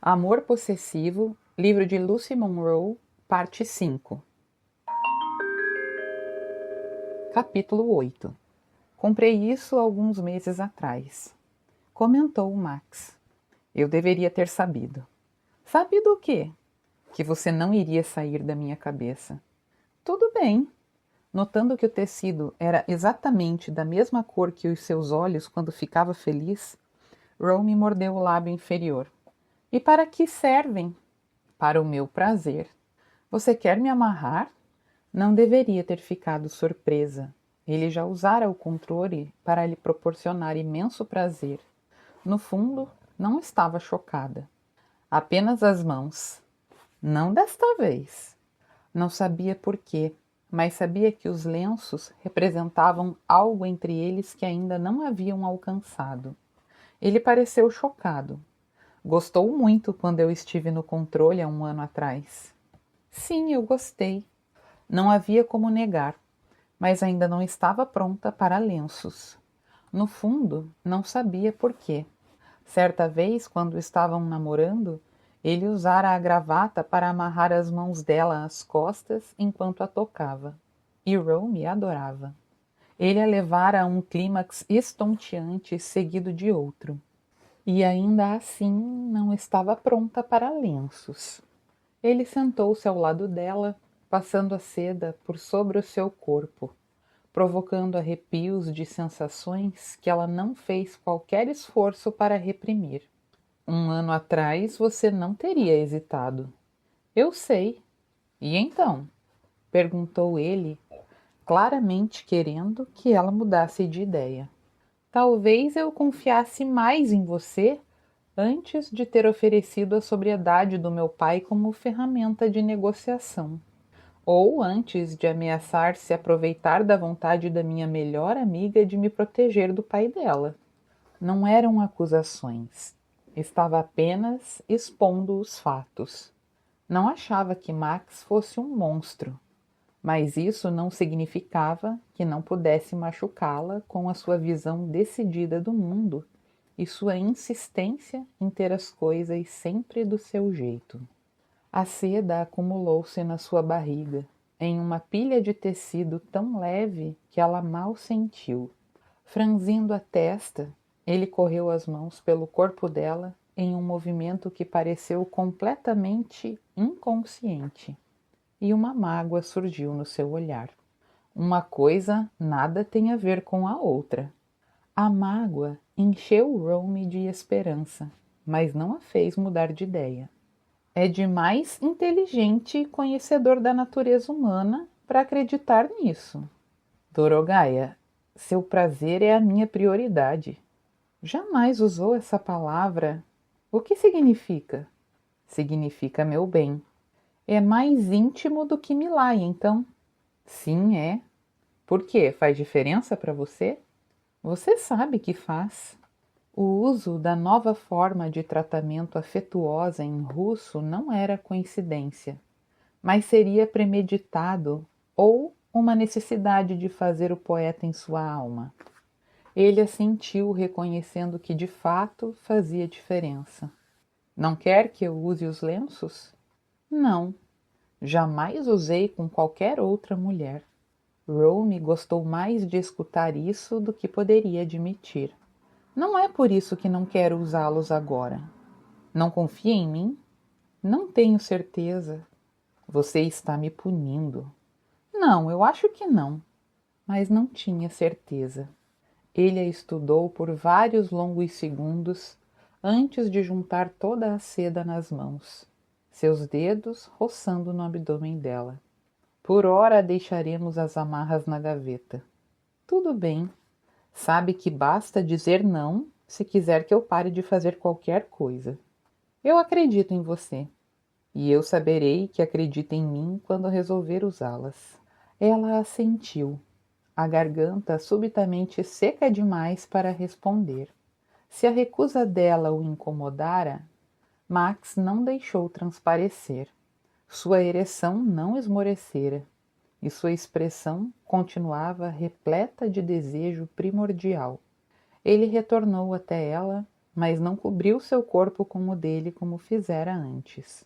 Amor Possessivo, livro de Lucy Monroe, parte 5. Capítulo 8. Comprei isso alguns meses atrás. Comentou Max. Eu deveria ter sabido. Sabido o quê? Que você não iria sair da minha cabeça. Tudo bem. Notando que o tecido era exatamente da mesma cor que os seus olhos quando ficava feliz, Rome mordeu o lábio inferior. E para que servem? Para o meu prazer. Você quer me amarrar? Não deveria ter ficado surpresa. Ele já usara o controle para lhe proporcionar imenso prazer. No fundo, não estava chocada. Apenas as mãos. Não desta vez. Não sabia por quê, mas sabia que os lenços representavam algo entre eles que ainda não haviam alcançado. Ele pareceu chocado. Gostou muito quando eu estive no controle há um ano atrás. Sim, eu gostei. Não havia como negar, mas ainda não estava pronta para lenços. No fundo, não sabia por quê. Certa vez, quando estavam namorando, ele usara a gravata para amarrar as mãos dela às costas enquanto a tocava. E Rome adorava. Ele a levara a um clímax estonteante seguido de outro. E ainda assim não estava pronta para lenços. Ele sentou-se ao lado dela, passando a seda por sobre o seu corpo, provocando arrepios de sensações que ela não fez qualquer esforço para reprimir. Um ano atrás você não teria hesitado. Eu sei. E então? Perguntou ele, claramente querendo que ela mudasse de ideia. Talvez eu confiasse mais em você antes de ter oferecido a sobriedade do meu pai como ferramenta de negociação, ou antes de ameaçar se aproveitar da vontade da minha melhor amiga de me proteger do pai dela. Não eram acusações. Estava apenas expondo os fatos. Não achava que Max fosse um monstro, mas isso não significava que não pudesse machucá-la com a sua visão decidida do mundo e sua insistência em ter as coisas sempre do seu jeito. A seda acumulou-se na sua barriga, em uma pilha de tecido tão leve que ela mal sentiu. Franzindo a testa, ele correu as mãos pelo corpo dela em um movimento que pareceu completamente inconsciente. E uma mágoa surgiu no seu olhar. Uma coisa nada tem a ver com a outra. A mágoa encheu Rome de esperança, mas não a fez mudar de ideia. É demais inteligente e conhecedor da natureza humana para acreditar nisso. Dorogaia, seu prazer é a minha prioridade. Jamais usou essa palavra. O que significa? Significa meu bem. É mais íntimo do que Milai, então? Sim, é. Por quê? Faz diferença para você? Você sabe que faz. O uso da nova forma de tratamento afetuosa em russo não era coincidência, mas seria premeditado ou uma necessidade de fazer o poeta em sua alma. Ele assentiu, reconhecendo que de fato fazia diferença. Não quer que eu use os lenços? Não. Jamais usei com qualquer outra mulher. Rome gostou mais de escutar isso do que poderia admitir. Não é por isso que não quero usá-los agora. Não confia em mim? Não tenho certeza. Você está me punindo. Não, eu acho que não. Mas não tinha certeza. Ele a estudou por vários longos segundos antes de juntar toda a seda nas mãos, seus dedos roçando no abdômen dela. Por ora deixaremos as amarras na gaveta. Tudo bem. Sabe que basta dizer não se quiser que eu pare de fazer qualquer coisa. Eu acredito em você. E eu saberei que acredita em mim quando resolver usá-las. Ela assentiu, a garganta subitamente seca demais para responder. Se a recusa dela o incomodara, Max não deixou transparecer. Sua ereção não esmorecera, e sua expressão continuava repleta de desejo primordial. Ele retornou até ela mas não cobriu seu corpo com o dele como fizera antes.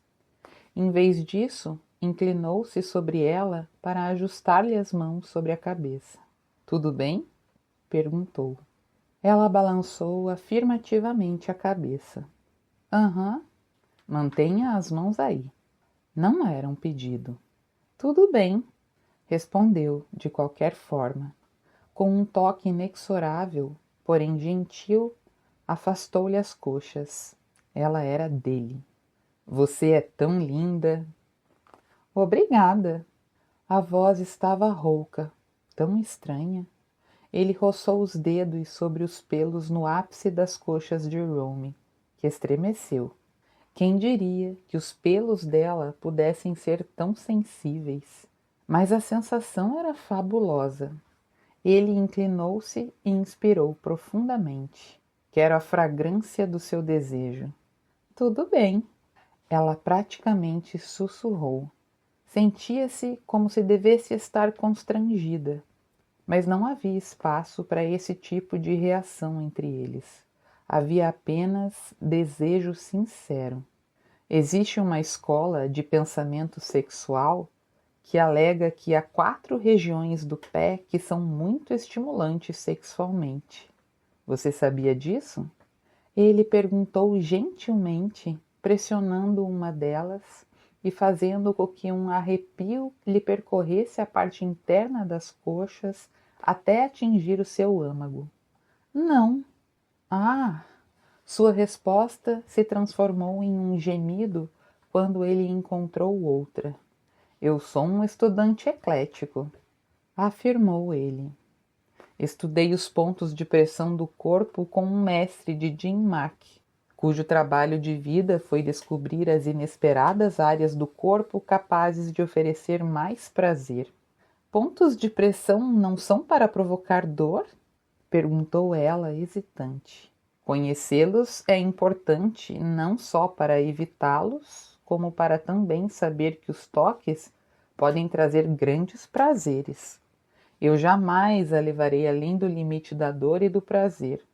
Em vez disso, inclinou-se sobre ela para ajustar-lhe as mãos sobre a cabeça. Tudo bem? Perguntou. Ela balançou afirmativamente a cabeça. Aham. Mantenha as mãos aí. Não era um pedido. Tudo bem, respondeu de qualquer forma. Com um toque inexorável, porém gentil, afastou-lhe as coxas. Ela era dele. Você é tão linda. Obrigada. A voz estava rouca, tão estranha. Ele roçou os dedos sobre os pelos no ápice das coxas de Romy, que estremeceu. Quem diria que os pelos dela pudessem ser tão sensíveis? Mas a sensação era fabulosa. Ele inclinou-se e inspirou profundamente. Quero a fragrância do seu desejo. Tudo bem. Ela praticamente sussurrou. Sentia-se como se devesse estar constrangida, mas não havia espaço para esse tipo de reação entre eles. Havia apenas desejo sincero. Existe uma escola de pensamento sexual que alega que há 4 regiões do pé que são muito estimulantes sexualmente. Você sabia disso? Ele perguntou gentilmente, pressionando uma delas e fazendo com que um arrepio lhe percorresse a parte interna das coxas até atingir o seu âmago. Não. Ah! Sua resposta se transformou em um gemido quando ele encontrou outra. Eu sou um estudante eclético, afirmou ele. Estudei os pontos de pressão do corpo com um mestre de Jim Mack, cujo trabalho de vida foi descobrir as inesperadas áreas do corpo capazes de oferecer mais prazer. Pontos de pressão não são para provocar dor? Perguntou ela, hesitante. Conhecê-los é importante não só para evitá-los, como para também saber que os toques podem trazer grandes prazeres. Eu jamais a levarei além do limite da dor e do prazer,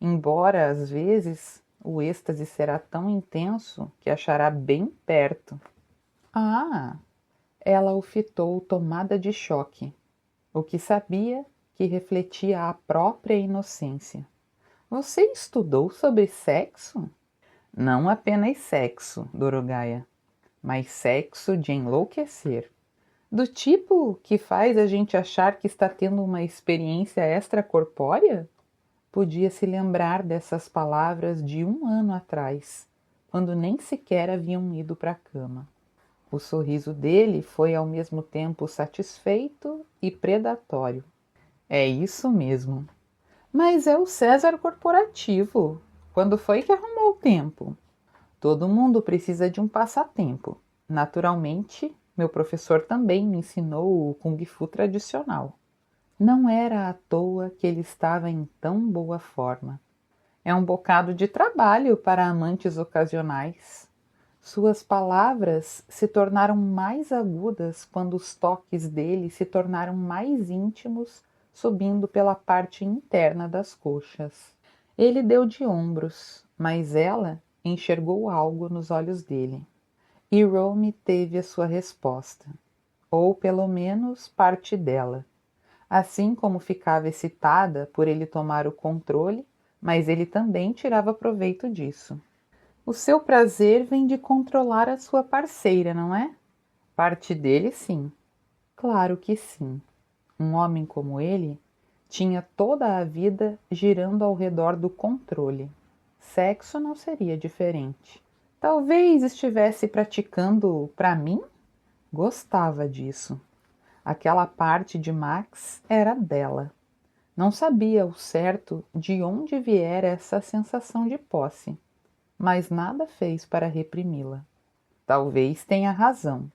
embora às vezes o êxtase será tão intenso que achará bem perto. Ah! Ela o fitou tomada de choque, o que sabia que refletia a própria inocência. Você estudou sobre sexo? Não apenas sexo, Dorogaia, mas sexo de enlouquecer. Do tipo que faz a gente achar que está tendo uma experiência extracorpórea? Podia se lembrar dessas palavras de 1 ano atrás, quando nem sequer haviam ido para a cama. O sorriso dele foi ao mesmo tempo satisfeito e predatório. É isso mesmo. Mas é o César corporativo. Quando foi que arrumou o tempo? Todo mundo precisa de um passatempo. Naturalmente, meu professor também me ensinou o Kung Fu tradicional. Não era à toa que ele estava em tão boa forma. É um bocado de trabalho para amantes ocasionais. Suas palavras se tornaram mais agudas quando os toques dele se tornaram mais íntimos, subindo pela parte interna das coxas. Ele deu de ombros, mas ela enxergou algo nos olhos dele. E Romy teve a sua resposta, ou pelo menos parte dela. Assim como ficava excitada por ele tomar o controle, mas ele também tirava proveito disso. O seu prazer vem de controlar a sua parceira, não é? Parte dele, sim. Claro que sim. Um homem como ele tinha toda a vida girando ao redor do controle. Sexo não seria diferente. Talvez estivesse praticando para mim? Gostava disso. Aquela parte de Max era dela. Não sabia ao certo de onde viera essa sensação de posse, mas nada fez para reprimi-la. Talvez tenha razão,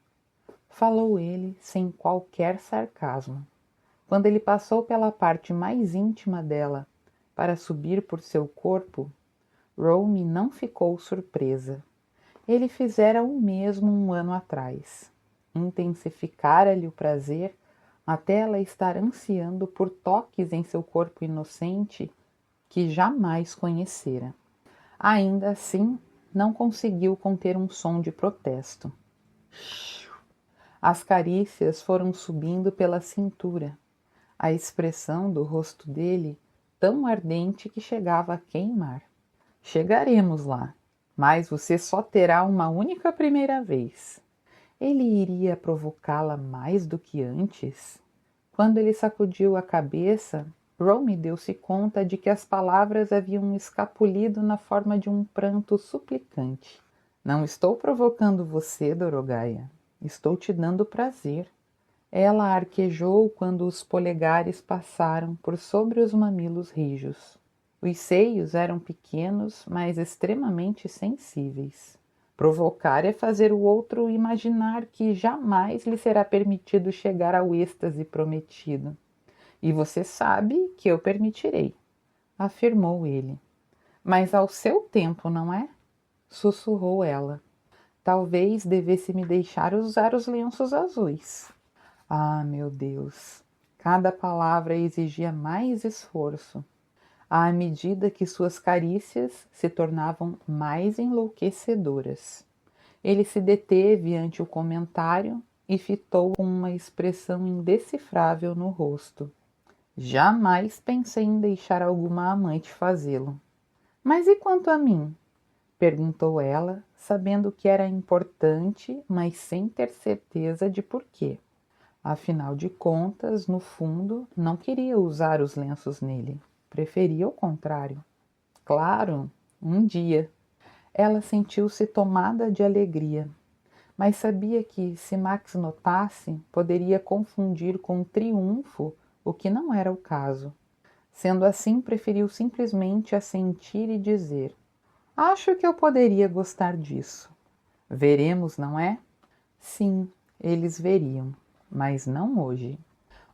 falou ele sem qualquer sarcasmo. Quando ele passou pela parte mais íntima dela para subir por seu corpo, Romy não ficou surpresa. Ele fizera o mesmo 1 ano atrás. Intensificara-lhe o prazer até ela estar ansiando por toques em seu corpo inocente que jamais conhecera. Ainda assim, não conseguiu conter um som de protesto. As carícias foram subindo pela cintura, a expressão do rosto dele tão ardente que chegava a queimar. Chegaremos lá, mas você só terá uma única primeira vez. Ele iria provocá-la mais do que antes? Quando ele sacudiu a cabeça, Romy deu-se conta de que as palavras haviam escapulido na forma de um pranto suplicante. Não estou provocando você, Dorogaia. Estou te dando prazer. Ela arquejou quando os polegares passaram por sobre os mamilos rijos. Os seios eram pequenos, mas extremamente sensíveis. Provocar é fazer o outro imaginar que jamais lhe será permitido chegar ao êxtase prometido. E você sabe que eu permitirei, afirmou ele. Mas ao seu tempo, não é? Sussurrou ela. Talvez devesse me deixar usar os lenços azuis. Ah, meu Deus! Cada palavra exigia mais esforço, à medida que suas carícias se tornavam mais enlouquecedoras. Ele se deteve ante o comentário e fitou com uma expressão indecifrável no rosto. Jamais pensei em deixar alguma amante fazê-lo. Mas e quanto a mim? Perguntou ela, sabendo que era importante, mas sem ter certeza de porquê. Afinal de contas, no fundo, não queria usar os lenços nele. Preferia o contrário. Claro, um dia. Ela sentiu-se tomada de alegria, mas sabia que, se Max notasse, poderia confundir com triunfo, o que não era o caso. Sendo assim, preferiu simplesmente assentir e dizer: acho que eu poderia gostar disso. Veremos, não é? Sim, eles veriam, mas não hoje.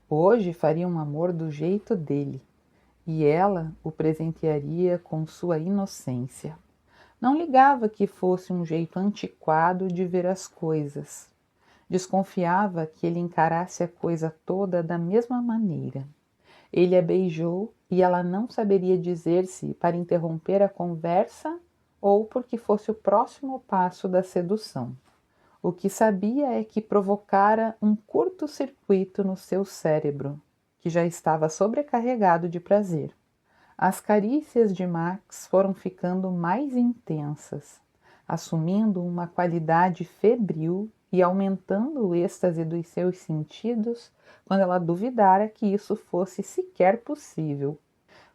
Hoje faria um amor do jeito dele, e ela o presentearia com sua inocência. Não ligava que fosse um jeito antiquado de ver as coisas. Desconfiava que ele encarasse a coisa toda da mesma maneira. Ele a beijou e ela não saberia dizer se para interromper a conversa ou porque fosse o próximo passo da sedução. O que sabia é que provocara um curto-circuito no seu cérebro, que já estava sobrecarregado de prazer. As carícias de Max foram ficando mais intensas, assumindo uma qualidade febril e aumentando o êxtase dos seus sentidos quando ela duvidara que isso fosse sequer possível.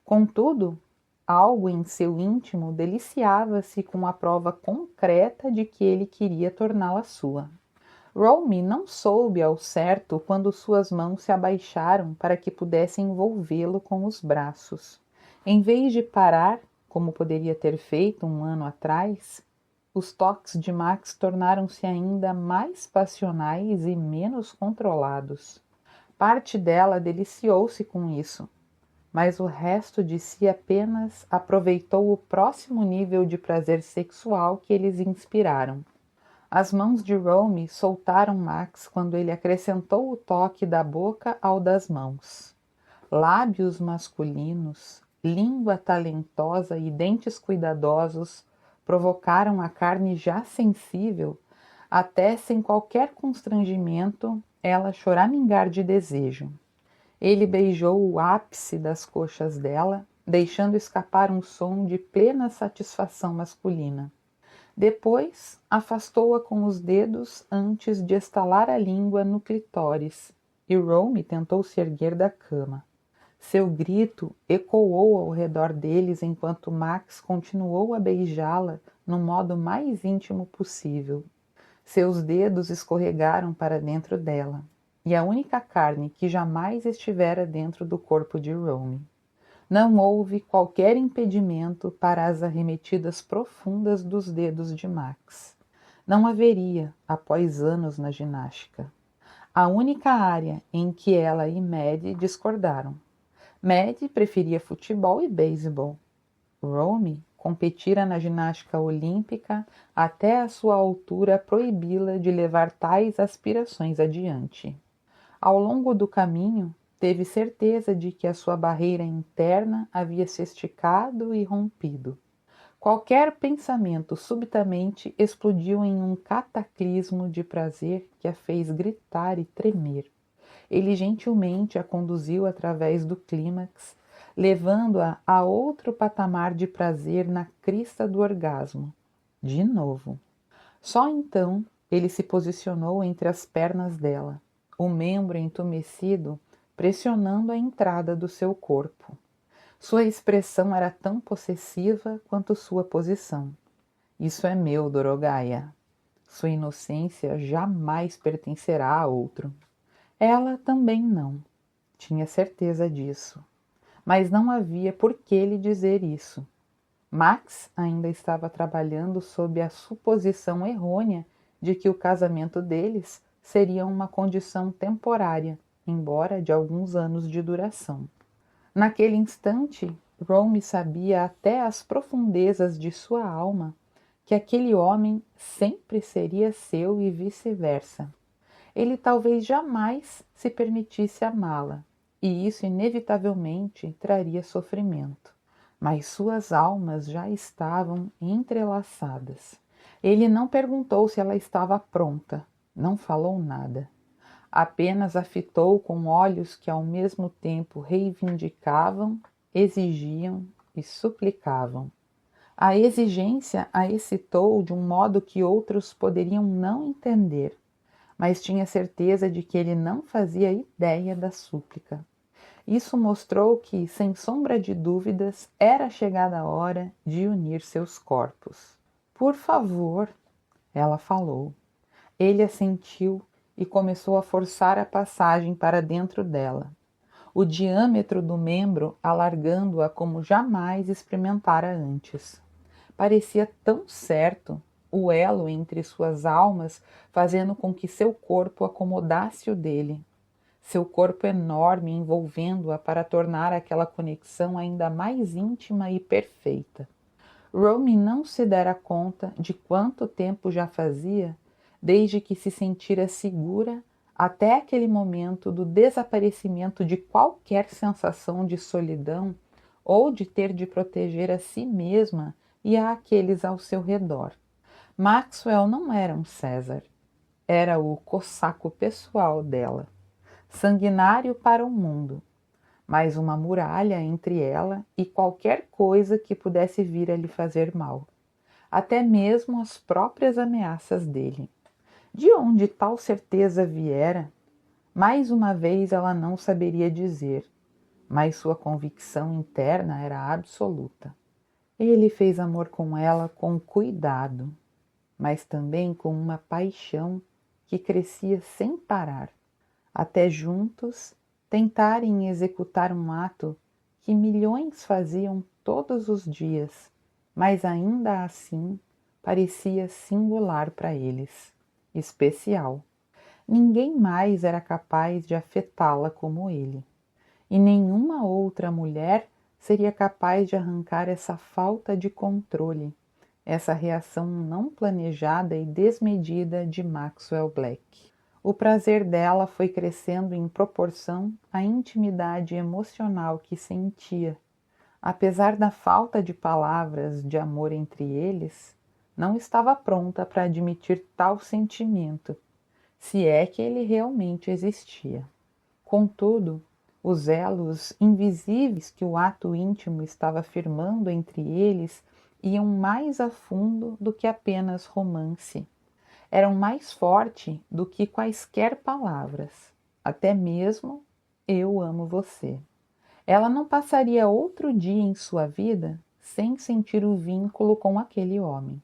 Contudo, algo em seu íntimo deliciava-se com a prova concreta de que ele queria torná-la sua. Romy não soube ao certo quando suas mãos se abaixaram para que pudesse envolvê-lo com os braços. Em vez de parar, como poderia ter feito um ano atrás, os toques de Max tornaram-se ainda mais passionais e menos controlados. Parte dela deliciou-se com isso, mas o resto de si apenas aproveitou o próximo nível de prazer sexual que eles inspiraram. As mãos de Romy soltaram Max quando ele acrescentou o toque da boca ao das mãos. Lábios masculinos, língua talentosa e dentes cuidadosos provocaram a carne já sensível, até sem qualquer constrangimento, ela choramingar de desejo. Ele beijou o ápice das coxas dela, deixando escapar um som de plena satisfação masculina. Depois, afastou-a com os dedos antes de estalar a língua no clitóris, e Romy tentou se erguer da cama. Seu grito ecoou ao redor deles enquanto Max continuou a beijá-la no modo mais íntimo possível. Seus dedos escorregaram para dentro dela, e a única carne que jamais estivera dentro do corpo de Romy. Não houve qualquer impedimento para as arremetidas profundas dos dedos de Max. Não haveria, após anos na ginástica. A única área em que ela e Maddie discordaram. Maddie preferia futebol e beisebol. Romy competira na ginástica olímpica até a sua altura proibi-la de levar tais aspirações adiante. Ao longo do caminho, teve certeza de que a sua barreira interna havia se esticado e rompido. Qualquer pensamento subitamente explodiu em um cataclismo de prazer que a fez gritar e tremer. Ele gentilmente a conduziu através do clímax, levando-a a outro patamar de prazer na crista do orgasmo. De novo. Só então ele se posicionou entre as pernas dela, o membro entumecido pressionando a entrada do seu corpo. Sua expressão era tão possessiva quanto sua posição. Isso é meu, Dorogaia. Sua inocência jamais pertencerá a outro. Ela também não. Tinha certeza disso. Mas não havia por que lhe dizer isso. Max ainda estava trabalhando sob a suposição errônea de que o casamento deles seria uma condição temporária, embora de alguns anos de duração. Naquele instante, Rome sabia até as profundezas de sua alma que aquele homem sempre seria seu e vice-versa. Ele talvez jamais se permitisse amá-la, e isso inevitavelmente traria sofrimento. Mas suas almas já estavam entrelaçadas. Ele não perguntou se ela estava pronta, não falou nada. Apenas a fitou com olhos que ao mesmo tempo reivindicavam, exigiam e suplicavam. A exigência a excitou de um modo que outros poderiam não entender, mas tinha certeza de que ele não fazia ideia da súplica. Isso mostrou que, sem sombra de dúvidas, era chegada a hora de unir seus corpos. Por favor, ela falou. Ele assentiu e começou a forçar a passagem para dentro dela, o diâmetro do membro alargando-a como jamais experimentara antes. Parecia tão certo, o elo entre suas almas fazendo com que seu corpo acomodasse o dele, seu corpo enorme envolvendo-a para tornar aquela conexão ainda mais íntima e perfeita. Rome não se dera conta de quanto tempo já fazia desde que se sentira segura até aquele momento do desaparecimento de qualquer sensação de solidão ou de ter de proteger a si mesma e a aqueles ao seu redor. Maxwell não era um César, era o cossaco pessoal dela, sanguinário para o mundo, mas uma muralha entre ela e qualquer coisa que pudesse vir a lhe fazer mal, até mesmo as próprias ameaças dele. De onde tal certeza viera? Mais uma vez ela não saberia dizer, mas sua convicção interna era absoluta. Ele fez amor com ela com cuidado, mas também com uma paixão que crescia sem parar, até juntos tentarem executar um ato que milhões faziam todos os dias, mas ainda assim parecia singular para eles, especial. Ninguém mais era capaz de afetá-la como ele, e nenhuma outra mulher seria capaz de arrancar essa falta de controle, essa reação não planejada e desmedida de Maxwell Black. O prazer dela foi crescendo em proporção à intimidade emocional que sentia. Apesar da falta de palavras de amor entre eles, não estava pronta para admitir tal sentimento, se é que ele realmente existia. Contudo, os elos invisíveis que o ato íntimo estava firmando entre eles iam mais a fundo do que apenas romance. Eram mais fortes do que quaisquer palavras, até mesmo eu amo você. Ela não passaria outro dia em sua vida sem sentir o vínculo com aquele homem,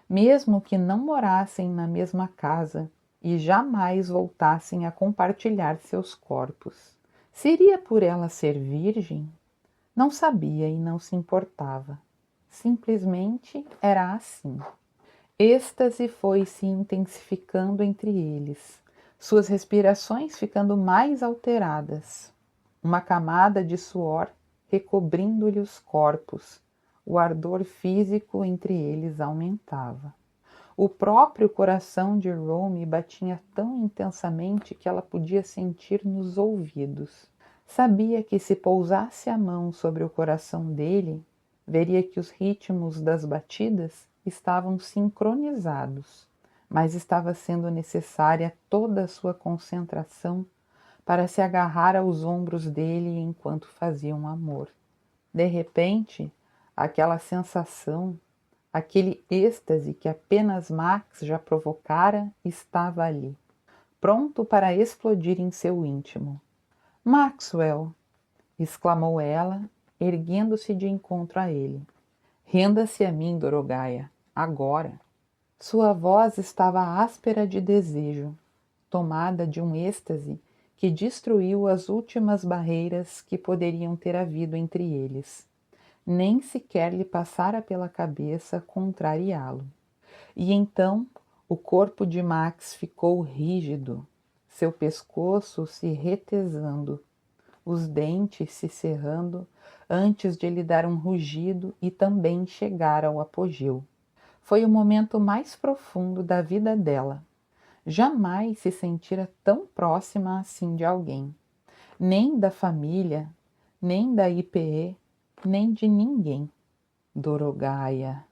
mesmo que não morassem na mesma casa e jamais voltassem a compartilhar seus corpos. Seria por ela ser virgem? Não sabia e não se importava. Simplesmente era assim. Êxtase foi se intensificando entre eles, suas respirações ficando mais alteradas. Uma camada de suor recobrindo-lhe os corpos, o ardor físico entre eles aumentava. O próprio coração de Rome batia tão intensamente que ela podia sentir nos ouvidos. Sabia que se pousasse a mão sobre o coração dele, veria que os ritmos das batidas estavam sincronizados, mas estava sendo necessária toda a sua concentração para se agarrar aos ombros dele enquanto faziam amor. De repente, aquela sensação, aquele êxtase que apenas Max já provocara, estava ali, pronto para explodir em seu íntimo. Maxwell! Exclamou ela, erguendo-se de encontro a ele. Renda-se a mim, Dorogaia, agora. Sua voz estava áspera de desejo, tomada de um êxtase que destruiu as últimas barreiras que poderiam ter havido entre eles. Nem sequer lhe passara pela cabeça contrariá-lo. E então o corpo de Max ficou rígido, seu pescoço se retesando, os dentes se cerrando antes de lhe dar um rugido e também chegar ao apogeu. Foi o momento mais profundo da vida dela. Jamais se sentira tão próxima assim de alguém. Nem da família, nem da IPE, nem de ninguém. Dorogaia.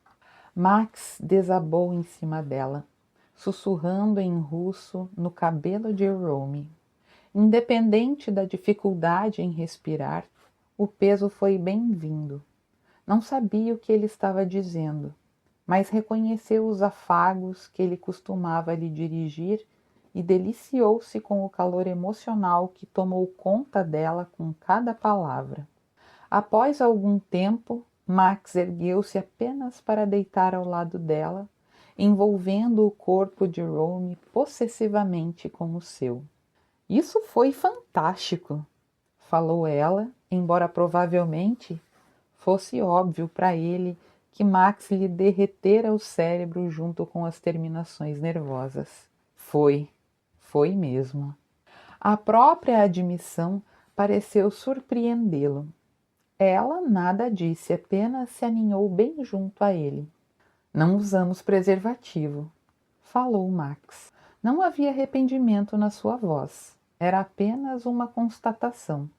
Max desabou em cima dela, sussurrando em russo no cabelo de Romy. Independente da dificuldade em respirar, o peso foi bem-vindo. Não sabia o que ele estava dizendo, mas reconheceu os afagos que ele costumava lhe dirigir e deliciou-se com o calor emocional que tomou conta dela com cada palavra. Após algum tempo, Max ergueu-se apenas para deitar ao lado dela, envolvendo o corpo de Romy possessivamente com o seu. Isso foi fantástico, falou ela, embora provavelmente fosse óbvio para ele que Max lhe derretera o cérebro junto com as terminações nervosas. Foi mesmo. A própria admissão pareceu surpreendê-lo. Ela nada disse, apenas se aninhou bem junto a ele. Não usamos preservativo, falou Max. Não havia arrependimento na sua voz. Era apenas uma constatação.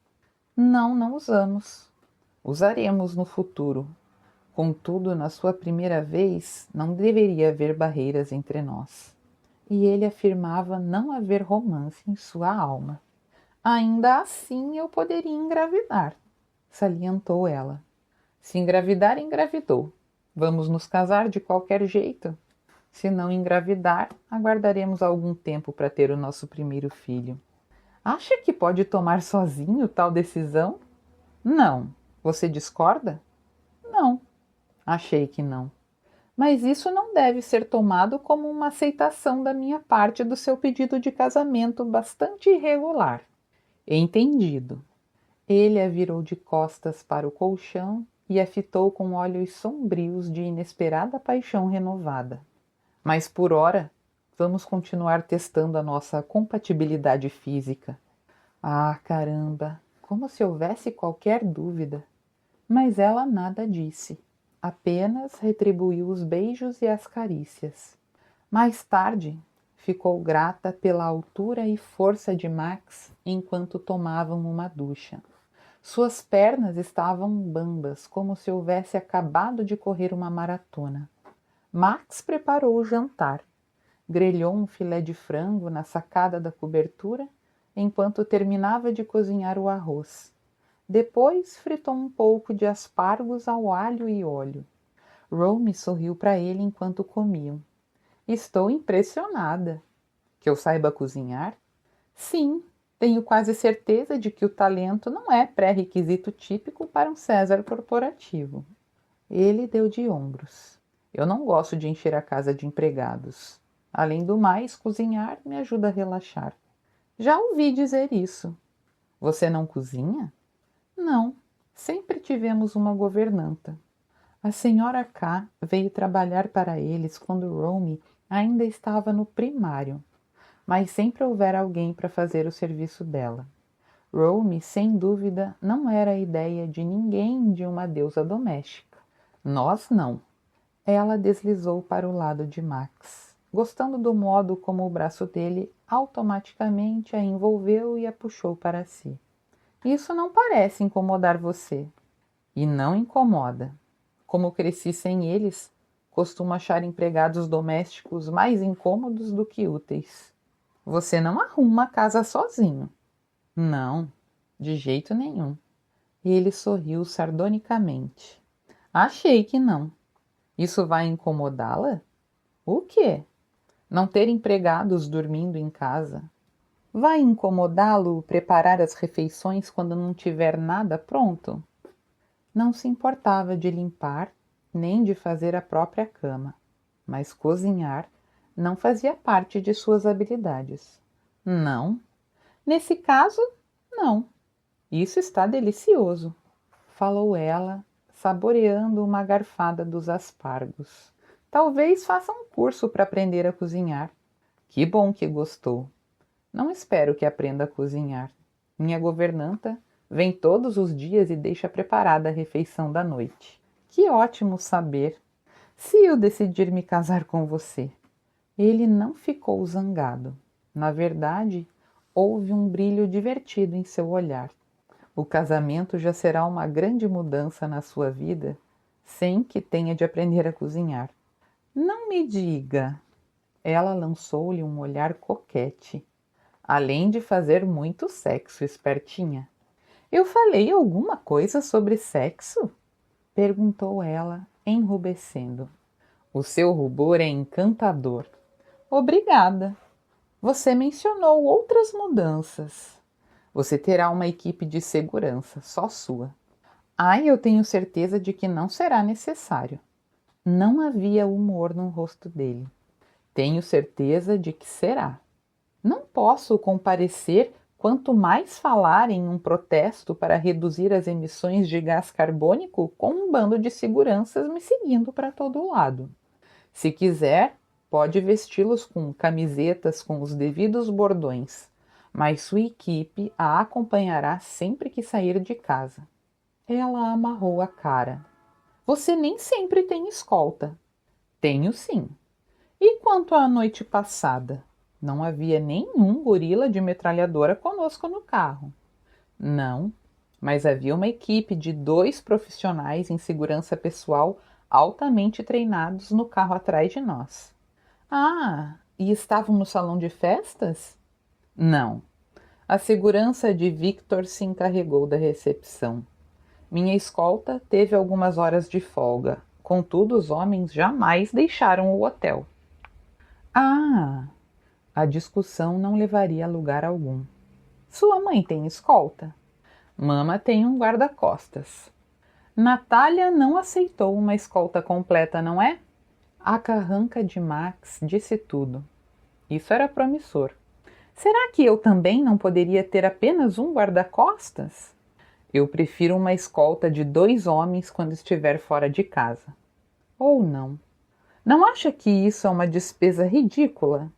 Não usamos. Usaremos no futuro. Contudo, na sua primeira vez, não deveria haver barreiras entre nós. E ele afirmava não haver romance em sua alma. Ainda assim, eu poderia engravidar, salientou ela. Se engravidar, engravidou. Vamos nos casar de qualquer jeito. Se não engravidar, aguardaremos algum tempo para ter o nosso primeiro filho. Acha que pode tomar sozinho tal decisão? Não. Você discorda? Não. Achei que não. Mas isso não deve ser tomado como uma aceitação da minha parte do seu pedido de casamento bastante irregular. Entendido. Ele a virou de costas para o colchão e a fitou com olhos sombrios de inesperada paixão renovada. Mas por ora, vamos continuar testando a nossa compatibilidade física. Ah, caramba! Como se houvesse qualquer dúvida. Mas ela nada disse. Apenas retribuiu os beijos e as carícias. Mais tarde, ficou grata pela altura e força de Max enquanto tomavam uma ducha. Suas pernas estavam bambas, como se houvesse acabado de correr uma maratona. Max preparou o jantar. Grelhou um filé de frango na sacada da cobertura, enquanto terminava de cozinhar o arroz. Depois fritou um pouco de aspargos ao alho e óleo. Romy sorriu para ele enquanto comiam. Estou impressionada. Que eu saiba cozinhar? Sim, tenho quase certeza de que o talento não é pré-requisito típico para um César corporativo. Ele deu de ombros. Eu não gosto de encher a casa de empregados. Além do mais, cozinhar me ajuda a relaxar. Já ouvi dizer isso. Você não cozinha? Não, sempre tivemos uma governanta. A senhora K veio trabalhar para eles quando Romy ainda estava no primário, mas sempre houvera alguém para fazer o serviço dela. Romy, sem dúvida, não era a ideia de ninguém de uma deusa doméstica. Nós não. Ela deslizou para o lado de Max, gostando do modo como o braço dele automaticamente a envolveu e a puxou para si. Isso não parece incomodar você. E não incomoda. Como cresci sem eles, costumo achar empregados domésticos mais incômodos do que úteis. Você não arruma a casa sozinho. Não, de jeito nenhum. Ele sorriu sardonicamente. Achei que não. Isso vai incomodá-la? O quê? Não ter empregados dormindo em casa. Vai incomodá-lo preparar as refeições quando não tiver nada pronto? Não se importava de limpar, nem de fazer a própria cama, mas cozinhar não fazia parte de suas habilidades. Não. Nesse caso, não. Isso está delicioso, falou ela, saboreando uma garfada dos aspargos. Talvez faça um curso para aprender a cozinhar. Que bom que gostou. Não espero que aprenda a cozinhar. Minha governanta vem todos os dias e deixa preparada a refeição da noite. Que ótimo saber. Se eu decidir me casar com você. Ele não ficou zangado. Na verdade, houve um brilho divertido em seu olhar. O casamento já será uma grande mudança na sua vida, sem que tenha de aprender a cozinhar. Não me diga. Ela lançou-lhe um olhar coquete. Além de fazer muito sexo, espertinha. Eu falei alguma coisa sobre sexo? Perguntou ela, enrubescendo. O seu rubor é encantador. Obrigada. Você mencionou outras mudanças. Você terá uma equipe de segurança, só sua. Eu tenho certeza de que não será necessário. Não havia humor no rosto dele. Tenho certeza de que será. Não posso comparecer quanto mais falar em um protesto para reduzir as emissões de gás carbônico com um bando de seguranças me seguindo para todo lado. Se quiser, pode vesti-los com camisetas com os devidos bordões, mas sua equipe a acompanhará sempre que sair de casa. Ela amarrou a cara. Você nem sempre tem escolta. Tenho sim. E quanto à noite passada? Não havia nenhum gorila de metralhadora conosco no carro. Não, mas havia uma equipe de 2 profissionais em segurança pessoal altamente treinados no carro atrás de nós. E estavam no salão de festas? Não. A segurança de Victor se encarregou da recepção. Minha escolta teve algumas horas de folga, contudo os homens jamais deixaram o hotel. A discussão não levaria a lugar algum. Sua mãe tem escolta? Mama tem um guarda-costas. Natália não aceitou uma escolta completa, não é? A carranca de Max disse tudo. Isso era promissor. Será que eu também não poderia ter apenas um guarda-costas? Eu prefiro uma escolta de 2 homens quando estiver fora de casa. Ou não. Não acha que isso é uma despesa ridícula?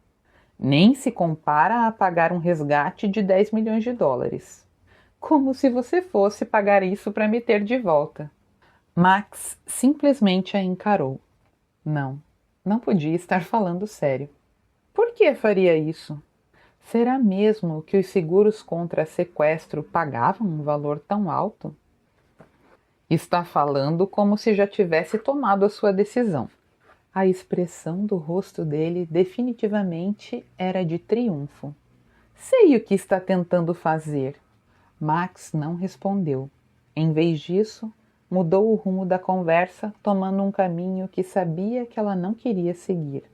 Nem se compara a pagar um resgate de 10 milhões de dólares. Como se você fosse pagar isso para me ter de volta. Max simplesmente a encarou. Não podia estar falando sério. Por que faria isso? Será mesmo que os seguros contra sequestro pagavam um valor tão alto? Está falando como se já tivesse tomado a sua decisão. A expressão do rosto dele definitivamente era de triunfo. Sei o que está tentando fazer. Max não respondeu. Em vez disso, mudou o rumo da conversa, tomando um caminho que sabia que ela não queria seguir.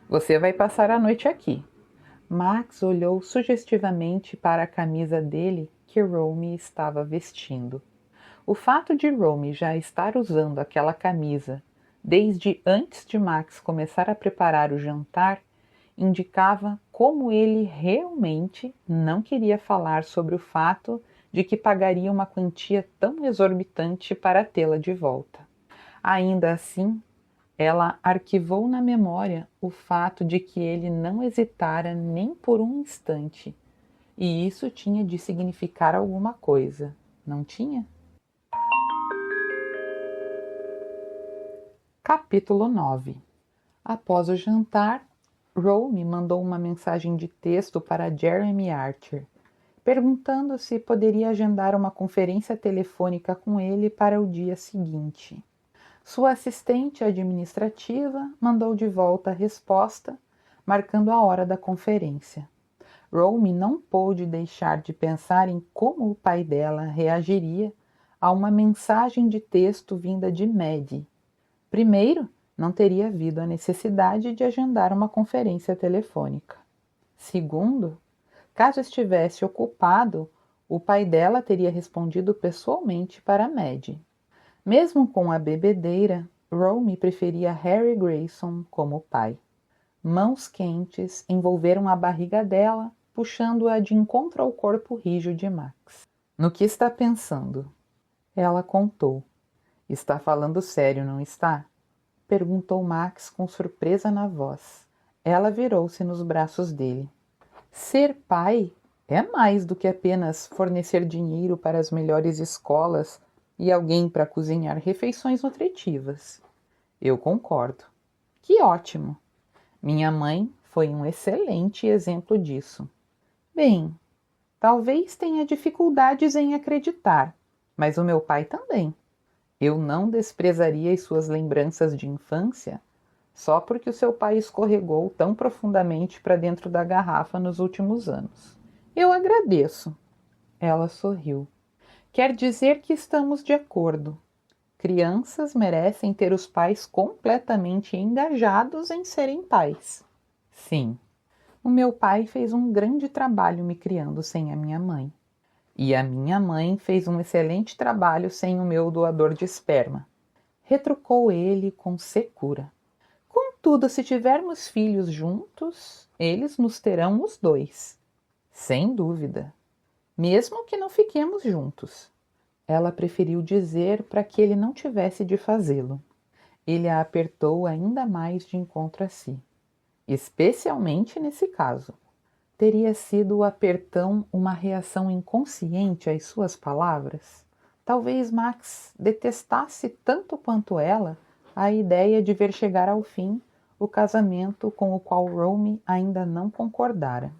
Você vai passar a noite aqui. Max olhou sugestivamente para a camisa dele que Romy estava vestindo. O fato de Romy já estar usando aquela camisa desde antes de Max começar a preparar o jantar indicava como ele realmente não queria falar sobre o fato de que pagaria uma quantia tão exorbitante para tê-la de volta. Ainda assim, ela arquivou na memória o fato de que ele não hesitara nem por um instante, e isso tinha de significar alguma coisa, não tinha? Capítulo 9. Após o jantar, Romy mandou uma mensagem de texto para Jeremy Archer, perguntando se poderia agendar uma conferência telefônica com ele para o dia seguinte. Sua assistente administrativa mandou de volta a resposta, marcando a hora da conferência. Romy não pôde deixar de pensar em como o pai dela reagiria a uma mensagem de texto vinda de Maddie. Primeiro, não teria havido a necessidade de agendar uma conferência telefônica. Segundo, caso estivesse ocupado, o pai dela teria respondido pessoalmente para Maddie. Mesmo com a bebedeira, Romy preferia Harry Grayson como pai. Mãos quentes envolveram a barriga dela, puxando-a de encontro ao corpo rijo de Max. No que está pensando? Ela contou. Está falando sério, não está? Perguntou Max com surpresa na voz. Ela virou-se nos braços dele. Ser pai é mais do que apenas fornecer dinheiro para as melhores escolas e alguém para cozinhar refeições nutritivas. Eu concordo. Que ótimo! Minha mãe foi um excelente exemplo disso. Bem, talvez tenha dificuldades em acreditar, mas o meu pai também. Eu não desprezaria as suas lembranças de infância só porque o seu pai escorregou tão profundamente para dentro da garrafa nos últimos anos. Eu agradeço. Ela sorriu. Quer dizer que estamos de acordo. Crianças merecem ter os pais completamente engajados em serem pais. Sim, o meu pai fez um grande trabalho me criando sem a minha mãe. E a minha mãe fez um excelente trabalho sem o meu doador de esperma. Retrucou ele com secura. Contudo, se tivermos filhos juntos, eles nos terão os dois. Sem dúvida. Mesmo que não fiquemos juntos. Ela preferiu dizer para que ele não tivesse de fazê-lo. Ele a apertou ainda mais de encontro a si. Especialmente nesse caso. Teria sido o apertão uma reação inconsciente às suas palavras? Talvez Max detestasse tanto quanto ela a ideia de ver chegar ao fim o casamento com o qual Romy ainda não concordara.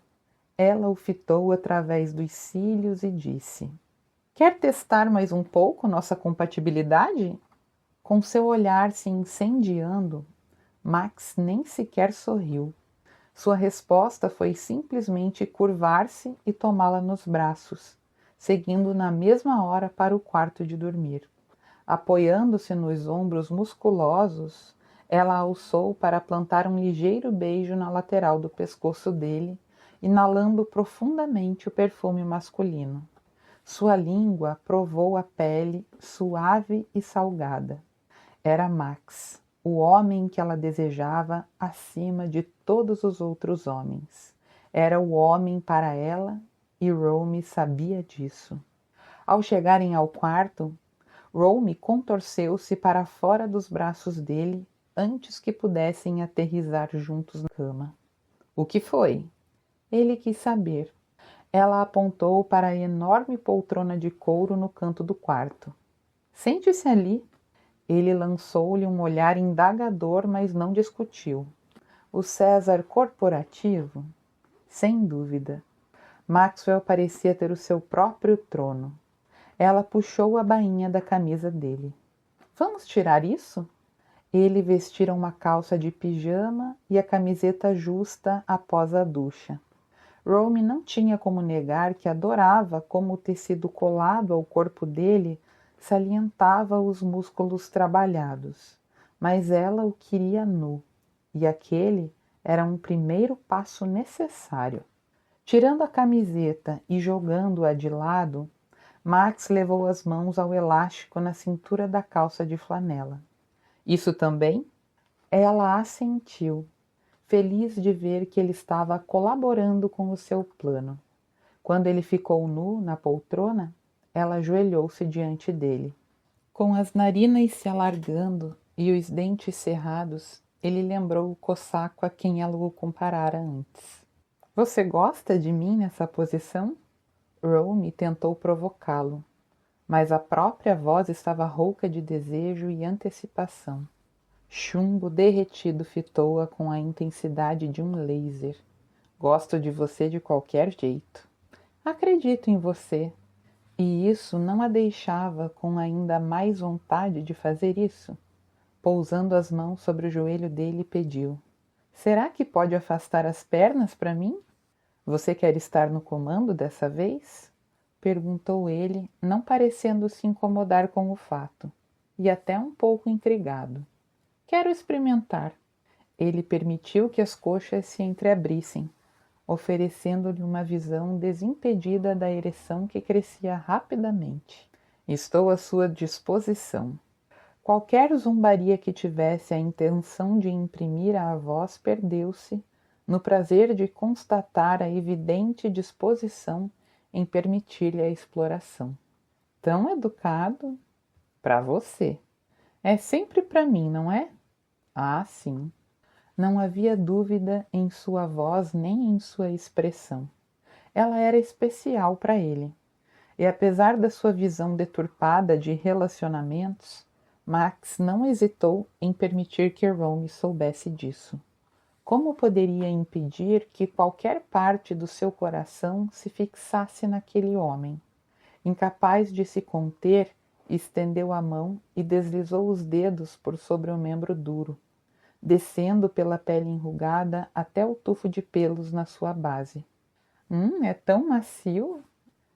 Ela o fitou através dos cílios e disse: Quer testar mais um pouco nossa compatibilidade? Com seu olhar se incendiando, Max nem sequer sorriu. Sua resposta foi simplesmente curvar-se e tomá-la nos braços, seguindo na mesma hora para o quarto de dormir. Apoiando-se nos ombros musculosos, ela alçou para plantar um ligeiro beijo na lateral do pescoço dele, inalando profundamente o perfume masculino. Sua língua provou a pele suave e salgada. Era Max, o homem que ela desejava acima de todos os outros homens. Era o homem para ela e Romy sabia disso. Ao chegarem ao quarto, Romy contorceu-se para fora dos braços dele antes que pudessem aterrissar juntos na cama. O que foi? Ele quis saber. Ela apontou para a enorme poltrona de couro no canto do quarto. Sente-se ali. Ele lançou-lhe um olhar indagador, mas não discutiu. O César corporativo? Sem dúvida. Maxwell parecia ter o seu próprio trono. Ela puxou a bainha da camisa dele. Vamos tirar isso? Ele vestira uma calça de pijama e a camiseta justa após a ducha. Romy não tinha como negar que adorava como o tecido colado ao corpo dele salientava os músculos trabalhados, mas ela o queria nu, e aquele era um primeiro passo necessário. Tirando a camiseta e jogando-a de lado, Max levou as mãos ao elástico na cintura da calça de flanela. Isso também? Ela assentiu, feliz de ver que ele estava colaborando com o seu plano. Quando ele ficou nu na poltrona, ela ajoelhou-se diante dele. Com as narinas se alargando e os dentes cerrados, ele lembrou o cossaco a quem ela o comparara antes. Você gosta de mim nessa posição? Romy tentou provocá-lo, mas a própria voz estava rouca de desejo e antecipação. Chumbo derretido fitou-a com a intensidade de um laser. Gosto de você de qualquer jeito. Acredito em você. E isso não a deixava com ainda mais vontade de fazer isso. Pousando as mãos sobre o joelho dele, pediu: Será que pode afastar as pernas para mim? Você quer estar no comando dessa vez? Perguntou ele, não parecendo se incomodar com o fato, e até um pouco intrigado. Quero experimentar. Ele permitiu que as coxas se entreabrissem, oferecendo-lhe uma visão desimpedida da ereção que crescia rapidamente. Estou à sua disposição. Qualquer zombaria que tivesse a intenção de imprimir à voz perdeu-se no prazer de constatar a evidente disposição em permitir-lhe a exploração. Tão educado? Para você. É sempre para mim, não é? Ah, sim. Não havia dúvida em sua voz nem em sua expressão. Ela era especial para ele. E apesar da sua visão deturpada de relacionamentos, Max não hesitou em permitir que Romy soubesse disso. Como poderia impedir que qualquer parte do seu coração se fixasse naquele homem? Incapaz de se conter, estendeu a mão e deslizou os dedos por sobre o membro duro, descendo pela pele enrugada até o tufo de pelos na sua base. É tão macio?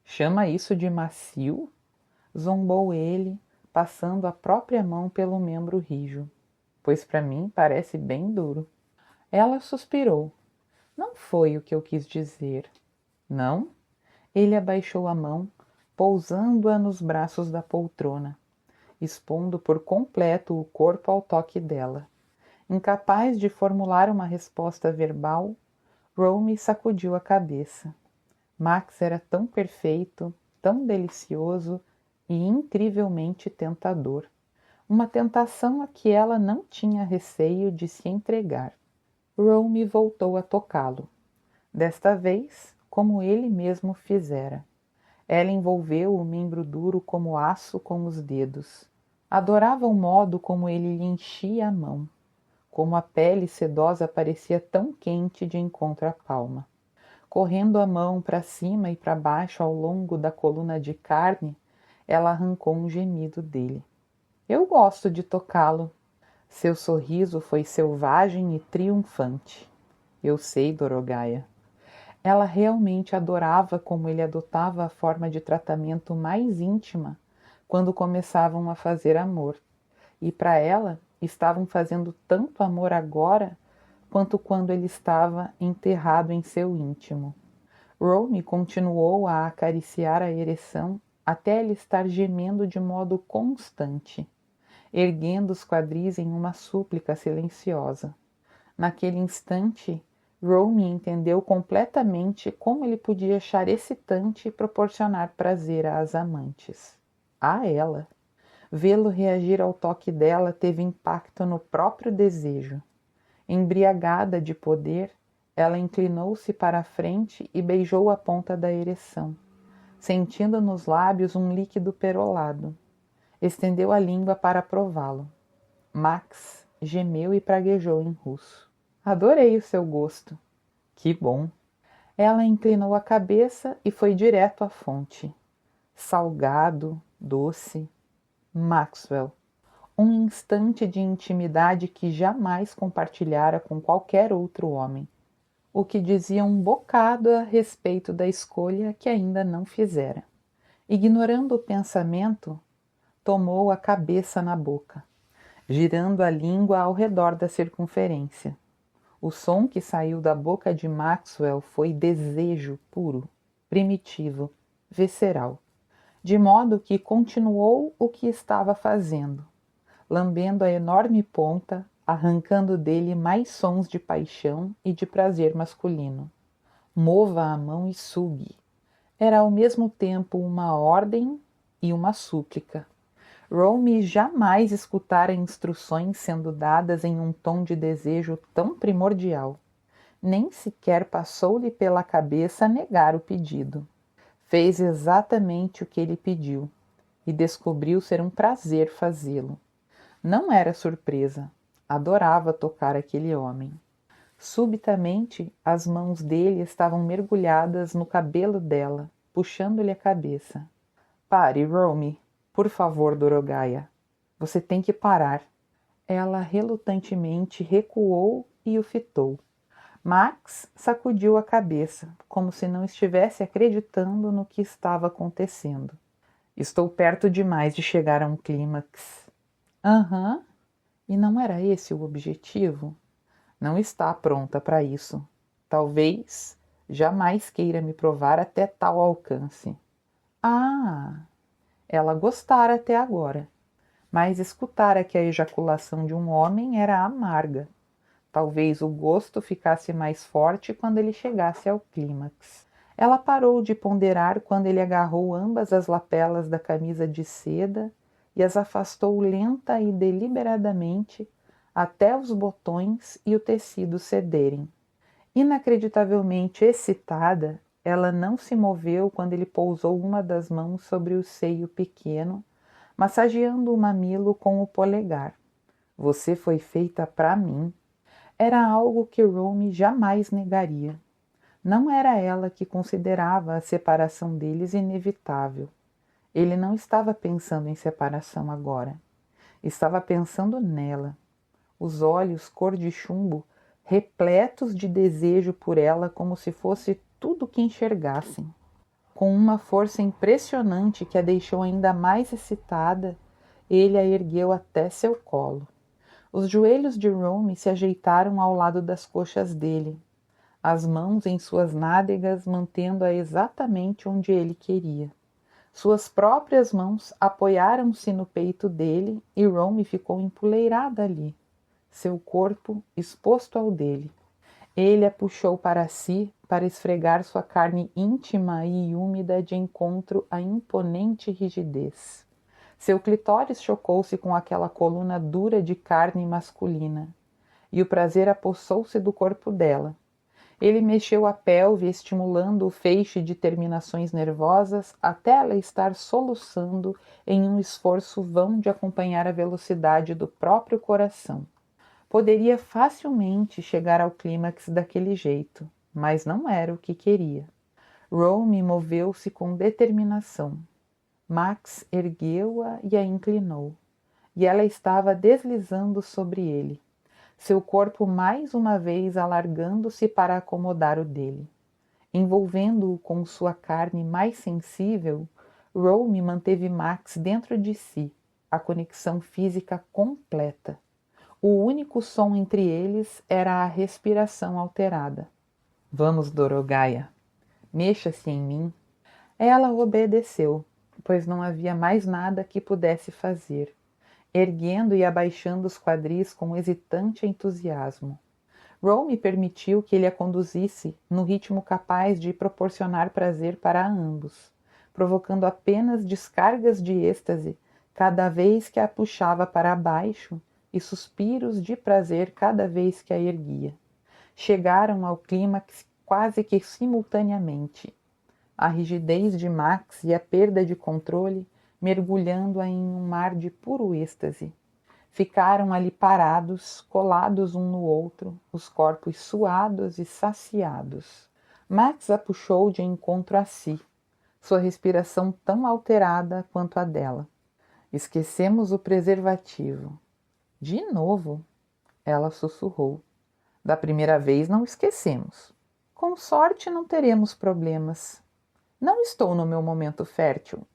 Chama isso de macio? Zombou ele, passando a própria mão pelo membro rijo. Pois para mim parece bem duro. Ela suspirou. Não foi o que eu quis dizer. Não? Ele abaixou a mão, pousando-a nos braços da poltrona, expondo por completo o corpo ao toque dela. Incapaz de formular uma resposta verbal, Romy sacudiu a cabeça. Max era tão perfeito, tão delicioso e incrivelmente tentador. Uma tentação a que ela não tinha receio de se entregar. Romy voltou a tocá-lo. Desta vez, como ele mesmo fizera. Ela envolveu o membro duro como aço com os dedos. Adorava o modo como ele lhe enchia a mão. Como a pele sedosa parecia tão quente de encontro à palma. Correndo a mão para cima e para baixo ao longo da coluna de carne, ela arrancou um gemido dele. Eu gosto de tocá-lo. Seu sorriso foi selvagem e triunfante. Eu sei, Dorogaia. Ela realmente adorava como ele adotava a forma de tratamento mais íntima quando começavam a fazer amor. E para ela, estavam fazendo tanto amor agora quanto quando ele estava enterrado em seu íntimo. Romy continuou a acariciar a ereção até ele estar gemendo de modo constante, erguendo os quadris em uma súplica silenciosa. Naquele instante, Romy entendeu completamente como ele podia achar excitante e proporcionar prazer às amantes. A ela. Vê-lo reagir ao toque dela teve impacto no próprio desejo. Embriagada de poder, ela inclinou-se para a frente e beijou a ponta da ereção, sentindo nos lábios um líquido perolado. Estendeu a língua para prová-lo. Max gemeu e praguejou em russo. Adorei o seu gosto. Que bom. Ela inclinou a cabeça e foi direto à fonte. Salgado, doce. Maxwell. Um instante de intimidade que jamais compartilhara com qualquer outro homem. O que dizia um bocado a respeito da escolha que ainda não fizera. Ignorando o pensamento, tomou a cabeça na boca, girando a língua ao redor da circunferência. O som que saiu da boca de Maxwell foi desejo puro, primitivo, visceral, de modo que continuou o que estava fazendo, lambendo a enorme ponta, arrancando dele mais sons de paixão e de prazer masculino. Mova a mão e sugue. Era ao mesmo tempo uma ordem e uma súplica. Romy jamais escutara instruções sendo dadas em um tom de desejo tão primordial. Nem sequer passou-lhe pela cabeça negar o pedido. Fez exatamente o que ele pediu e descobriu ser um prazer fazê-lo. Não era surpresa. Adorava tocar aquele homem. Subitamente, as mãos dele estavam mergulhadas no cabelo dela, puxando-lhe a cabeça. Pare, Romy. Por favor, Dorogaia. Você tem que parar. Ela relutantemente recuou e o fitou. Max sacudiu a cabeça, como se não estivesse acreditando no que estava acontecendo. Estou perto demais de chegar a um clímax. Aham. E não era esse o objetivo? Não está pronta para isso. Talvez jamais queira me provar até tal alcance. Ah! Ela gostara até agora, mas escutara que a ejaculação de um homem era amarga. Talvez o gosto ficasse mais forte quando ele chegasse ao clímax. Ela parou de ponderar quando ele agarrou ambas as lapelas da camisa de seda e as afastou lenta e deliberadamente até os botões e o tecido cederem. Inacreditavelmente excitada, ela não se moveu quando ele pousou uma das mãos sobre o seio pequeno, massageando o mamilo com o polegar. Você foi feita para mim. Era algo que Romy jamais negaria. Não era ela que considerava a separação deles inevitável. Ele não estava pensando em separação agora. Estava pensando nela. Os olhos cor de chumbo, repletos de desejo por ela como se fosse tudo que enxergassem. Com uma força impressionante que a deixou ainda mais excitada, ele a ergueu até seu colo. Os joelhos de Romy se ajeitaram ao lado das coxas dele, as mãos em suas nádegas mantendo-a exatamente onde ele queria. Suas próprias mãos apoiaram-se no peito dele e Romy ficou empoleirada ali, seu corpo exposto ao dele. Ele a puxou para si para esfregar sua carne íntima e úmida de encontro à imponente rigidez. Seu clitóris chocou-se com aquela coluna dura de carne masculina, e o prazer apossou-se do corpo dela. Ele mexeu a pelve, estimulando o feixe de terminações nervosas até ela estar soluçando em um esforço vão de acompanhar a velocidade do próprio coração. Poderia facilmente chegar ao clímax daquele jeito, mas não era o que queria. Romy moveu-se com determinação. Max ergueu-a e a inclinou, e ela estava deslizando sobre ele, seu corpo mais uma vez alargando-se para acomodar o dele. Envolvendo-o com sua carne mais sensível, Romy manteve Max dentro de si, a conexão física completa. O único som entre eles era a respiração alterada. Vamos, Dorogaia, mexa-se em mim. Ela obedeceu, pois não havia mais nada que pudesse fazer, erguendo e abaixando os quadris com hesitante entusiasmo. Romy permitiu que ele a conduzisse no ritmo capaz de proporcionar prazer para ambos, provocando apenas descargas de êxtase cada vez que a puxava para baixo e suspiros de prazer cada vez que a erguia. Chegaram ao clímax quase que simultaneamente. A rigidez de Max e a perda de controle mergulhando-a em um mar de puro êxtase. Ficaram ali parados, colados um no outro, os corpos suados e saciados. Max a puxou de encontro a si, sua respiração tão alterada quanto a dela. Esquecemos o preservativo. De novo, ela sussurrou. Da primeira vez não esquecemos. Com sorte não teremos problemas. Não estou no meu momento fértil.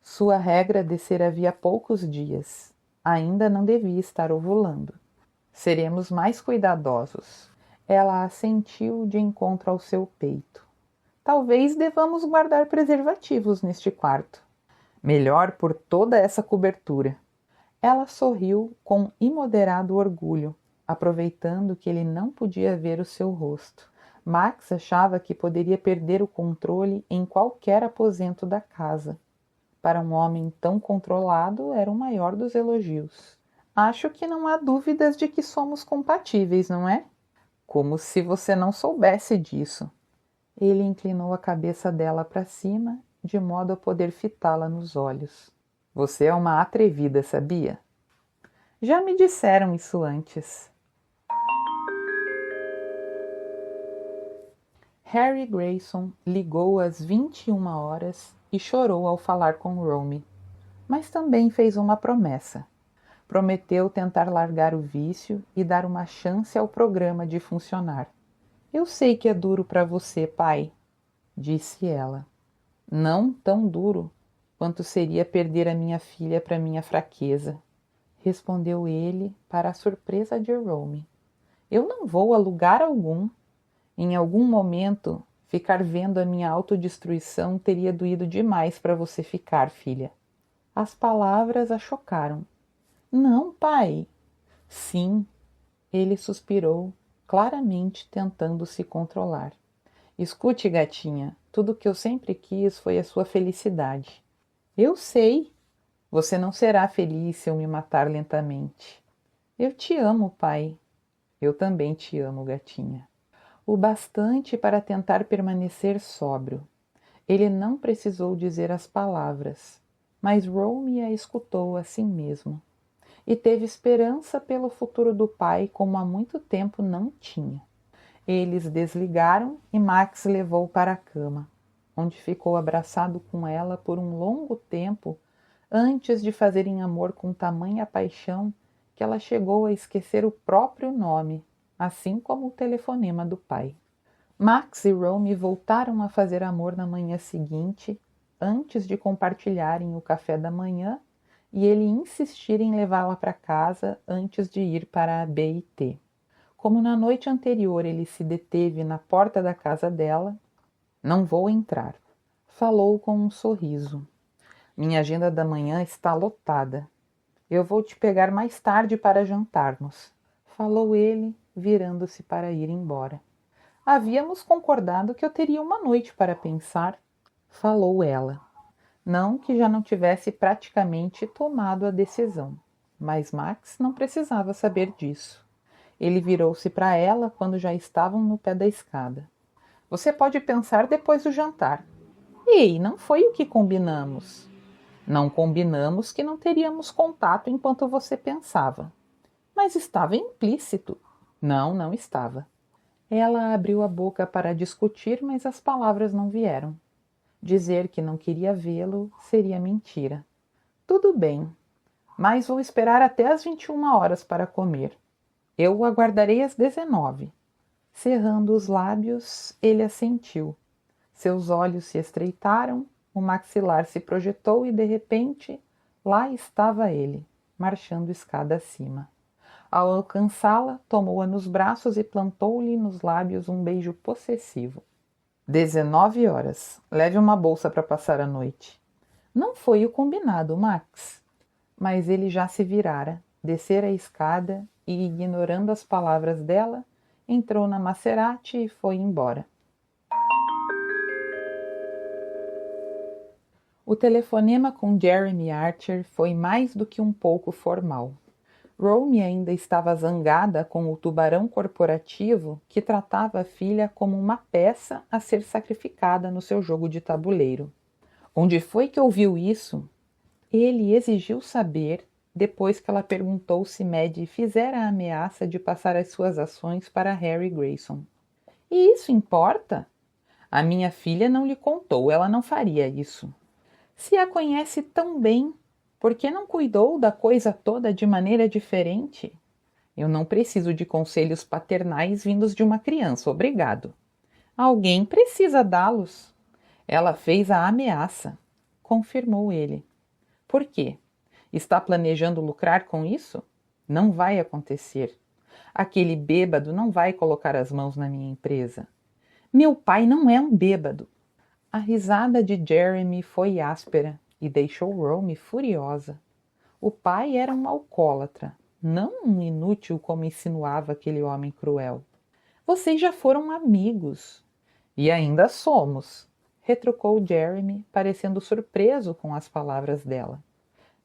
Sua regra descer havia poucos dias. Ainda não devia estar ovulando. Seremos mais cuidadosos. Ela assentiu de encontro ao seu peito. Talvez devamos guardar preservativos neste quarto. Melhor por toda essa cobertura. Ela sorriu com imoderado orgulho, aproveitando que ele não podia ver o seu rosto. Max achava que poderia perder o controle em qualquer aposento da casa. Para um homem tão controlado, era o maior dos elogios. Acho que não há dúvidas de que somos compatíveis, não é? Como se você não soubesse disso. Ele inclinou a cabeça dela para cima, de modo a poder fitá-la nos olhos. Você é uma atrevida, sabia? Já me disseram isso antes. Harry Grayson ligou às 21 horas e chorou ao falar com Romy, mas também fez uma promessa. Prometeu tentar largar o vício e dar uma chance ao programa de funcionar. Eu sei que é duro para você, pai, disse ela. Não tão duro quanto seria perder a minha filha para minha fraqueza, respondeu ele para a surpresa de Romy. Eu não vou a lugar algum. Em algum momento, ficar vendo a minha autodestruição teria doído demais para você ficar, filha. As palavras a chocaram. Não, pai. Sim, ele suspirou, claramente tentando se controlar. Escute, gatinha, tudo o que eu sempre quis foi a sua felicidade. Eu sei. Você não será feliz se eu me matar lentamente. Eu te amo, pai. Eu também te amo, gatinha. O bastante para tentar permanecer sóbrio. Ele não precisou dizer as palavras, mas Romy a escutou assim mesmo. E teve esperança pelo futuro do pai como há muito tempo não tinha. Eles desligaram e Max levou para a cama, onde ficou abraçado com ela por um longo tempo antes de fazerem amor com tamanha paixão que ela chegou a esquecer o próprio nome, assim como o telefonema do pai. Max e Romy voltaram a fazer amor na manhã seguinte, antes de compartilharem o café da manhã e ele insistir em levá-la para casa antes de ir para a BIT. Como na noite anterior ele se deteve na porta da casa dela, não vou entrar. Falou com um sorriso. Minha agenda da manhã está lotada. Eu vou te pegar mais tarde para jantarmos. Falou ele, virando-se para ir embora. Havíamos concordado que eu teria uma noite para pensar. Falou ela. Não que já não tivesse praticamente tomado a decisão, mas Max não precisava saber disso. Ele virou-se para ela quando já estavam no pé da escada. Você pode pensar depois do jantar. Ei, não foi o que combinamos. Não combinamos que não teríamos contato enquanto você pensava. Mas estava implícito. Não, não estava. Ela abriu a boca para discutir, mas as palavras não vieram. Dizer que não queria vê-lo seria mentira. Tudo bem, mas vou esperar até às 21 horas para comer. Eu o aguardarei às 19. Cerrando os lábios, ele assentiu. Seus olhos se estreitaram, o maxilar se projetou e, de repente, lá estava ele, marchando escada acima. Ao alcançá-la, tomou-a nos braços e plantou-lhe nos lábios um beijo possessivo. 19 horas. Leve uma bolsa para passar a noite. Não foi o combinado, Max. Mas ele já se virara, descera a escada e, ignorando as palavras dela, entrou na Maserati e foi embora. O telefonema com Jeremy Archer foi mais do que um pouco formal. Romy ainda estava zangada com o tubarão corporativo que tratava a filha como uma peça a ser sacrificada no seu jogo de tabuleiro. Onde foi que ouviu isso? Ele exigiu saber depois que ela perguntou se Maddie fizera a ameaça de passar as suas ações para Harry Grayson. E isso importa? A minha filha não lhe contou, ela não faria isso. Se a conhece tão bem, por que não cuidou da coisa toda de maneira diferente? Eu não preciso de conselhos paternais vindos de uma criança, obrigado. Alguém precisa dá-los. Ela fez a ameaça, confirmou ele. Por quê? Está planejando lucrar com isso? Não vai acontecer. Aquele bêbado não vai colocar as mãos na minha empresa. Meu pai não é um bêbado. A risada de Jeremy foi áspera e deixou Romy furiosa. O pai era um alcoólatra, não um inútil como insinuava aquele homem cruel. Vocês já foram amigos. E ainda somos, retrucou Jeremy, parecendo surpreso com as palavras dela.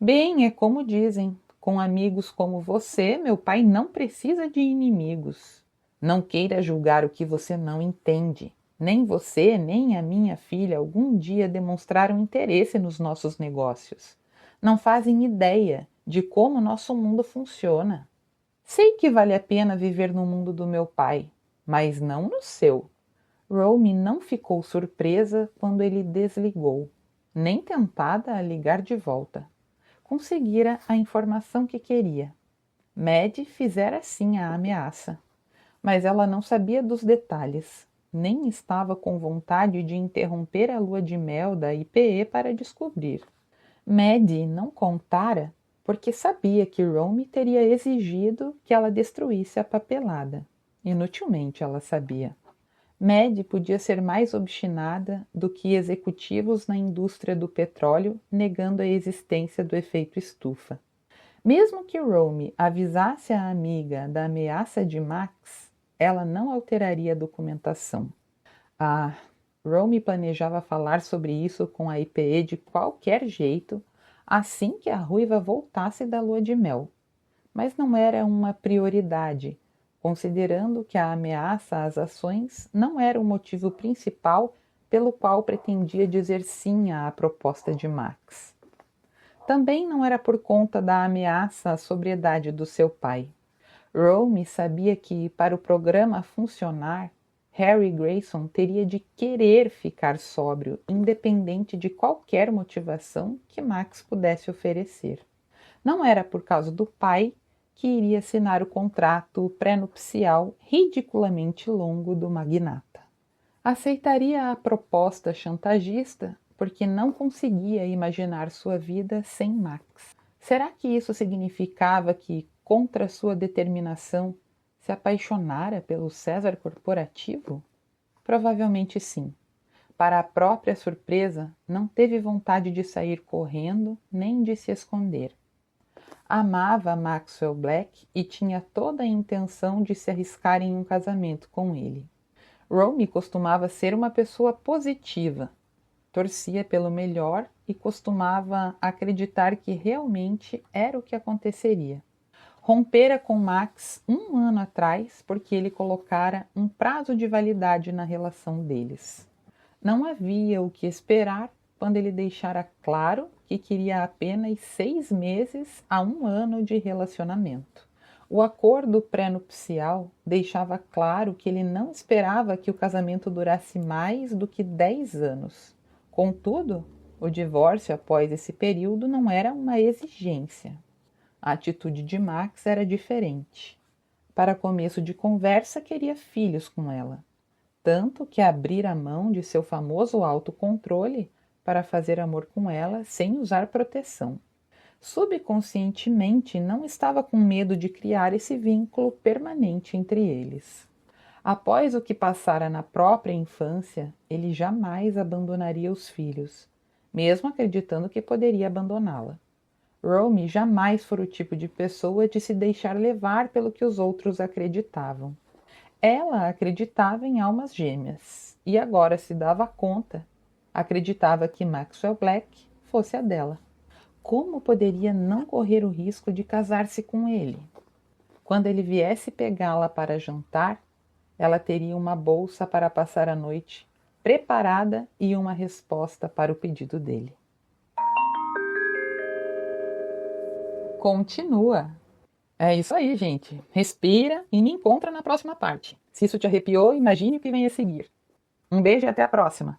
Bem, é como dizem, com amigos como você, meu pai não precisa de inimigos. Não queira julgar o que você não entende. Nem você, nem a minha filha algum dia demonstraram interesse nos nossos negócios. Não fazem ideia de como nosso mundo funciona. Sei que vale a pena viver no mundo do meu pai, mas não no seu. Romy não ficou surpresa quando ele desligou, nem tentada a ligar de volta. conseguira a informação que queria. Maddie fizera sim a ameaça, mas ela não sabia dos detalhes, nem estava com vontade de interromper a lua de mel da IPE para descobrir. Maddie não contara porque sabia que Romy teria exigido que ela destruísse a papelada. Inutilmente ela sabia. Maddie podia ser mais obstinada do que executivos na indústria do petróleo negando a existência do efeito estufa. Mesmo que Romy avisasse a amiga da ameaça de Max, ela não alteraria a documentação. Romy planejava falar sobre isso com a IPE de qualquer jeito assim que a ruiva voltasse da lua de mel. Mas não era uma prioridade, considerando que a ameaça às ações não era o motivo principal pelo qual pretendia dizer sim à proposta de Max. Também não era por conta da ameaça à sobriedade do seu pai. Romy sabia que, para o programa funcionar, Harry Grayson teria de querer ficar sóbrio, independente de qualquer motivação que Max pudesse oferecer. Não era por causa do pai que iria assinar o contrato pré-nupcial ridiculamente longo do magnata. Aceitaria a proposta chantagista porque não conseguia imaginar sua vida sem Max. Será que isso significava que, contra sua determinação, se apaixonara pelo César corporativo? Provavelmente sim. Para a própria surpresa, não teve vontade de sair correndo nem de se esconder. Amava Maxwell Black e tinha toda a intenção de se arriscar em um casamento com ele. Romy costumava ser uma pessoa positiva, torcia pelo melhor e costumava acreditar que realmente era o que aconteceria. Rompera com Max 1 ano atrás porque ele colocara um prazo de validade na relação deles. Não havia o que esperar quando ele deixara claro que queria apenas 6 meses a 1 ano de relacionamento. O acordo pré-nupcial deixava claro que ele não esperava que o casamento durasse mais do que 10 anos. Contudo, o divórcio após esse período não era uma exigência. A atitude de Max era diferente. Para começo de conversa, queria filhos com ela, tanto que abrira mão de seu famoso autocontrole para fazer amor com ela sem usar proteção. Subconscientemente, não estava com medo de criar esse vínculo permanente entre eles. Após o que passara na própria infância, ele jamais abandonaria os filhos, mesmo acreditando que poderia abandoná-la. Romy jamais fora o tipo de pessoa de se deixar levar pelo que os outros acreditavam. Ela acreditava em almas gêmeas e agora se dava conta. Acreditava que Maxwell Black fosse a dela. Como poderia não correr o risco de casar-se com ele? Quando ele viesse pegá-la para jantar, ela teria uma bolsa para passar a noite preparada e uma resposta para o pedido dele. Continua. É isso aí, gente. Respira e me encontra na próxima parte. Se isso te arrepiou, imagine o que vem a seguir. Um beijo e até a próxima.